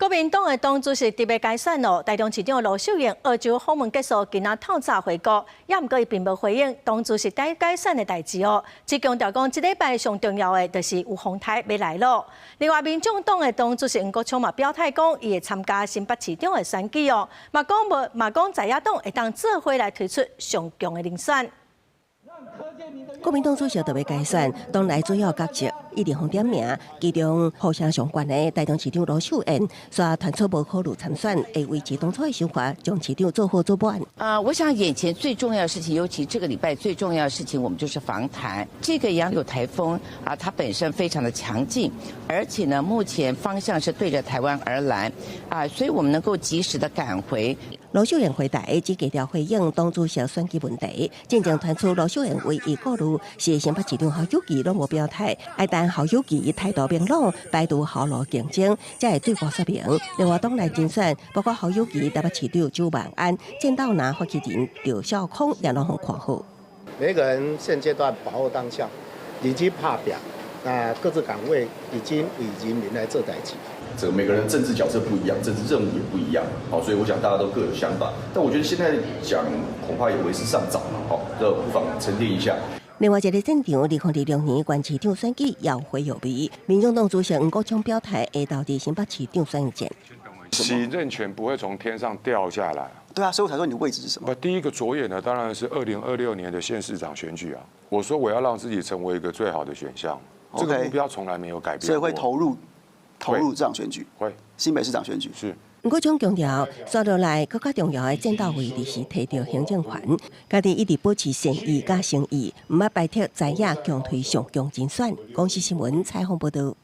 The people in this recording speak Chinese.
国民党的党主席特别解散咯，台中市长罗秀燕澳洲访问结束，今仔透早回国，也毋过伊并无回应党主席解散的代志哦。只强调讲，这礼拜上重要的就是有洪台要来咯。另外，民众党的党主席黄国昌嘛表态讲，伊会参加新北市长的选举哦，嘛讲在野党会当做伙来推出上强的人选。 国民党主席特别解散，党内主要角色一定会点名，其中互相相关的台中市长罗秀燕，说团出无考虑参选，会维持当初的想法，将市长做好做满。我想眼前最重要的事情，尤其这个礼拜最重要的事情，我们就是防台。这个杨柳台风啊，它本身非常的强劲，而且呢，目前方向是对着台湾而来啊，所以我们能够及时的赶回。 罗秀燕回答只低调回应党主席选举问题，真正传出罗秀燕唯一顾虑是新北市长侯友宜拢无表态，爱等侯友宜态度明朗，摆脱后路竞争，才会对外说明。另外党内竞选，包括侯友宜、台北市长周万安、见到拿发起人刘孝康也拢很看好。每个人现阶段把握当下，以及拍表，那各自岗位已经以人民来做代志。 这个每个人政治角色不一样，政治任务也不一样，好，所以我想大家都各有想法。但我觉得现在讲恐怕也为时尚早嘛，好，这不妨沉淀一下。另外一个战场，2026年县市长选举要回有味，民众党主席黄国昌表态会投至新北市长选战。洗任权不会从天上掉下来。对啊，所以我才说你的位置是什么？第一个着眼的当然是2026年的县市长选举啊。我说我要让自己成为一个最好的选项，这个目标从来没有改变过。所以会投入这场选举，会新北市长选举是。黄国昌强调，接落来更加重要的战斗位就是摕到行政权，家己一直保持善意加诚意，唔要摆脱在野强推上强竞选。公视新闻采访报道。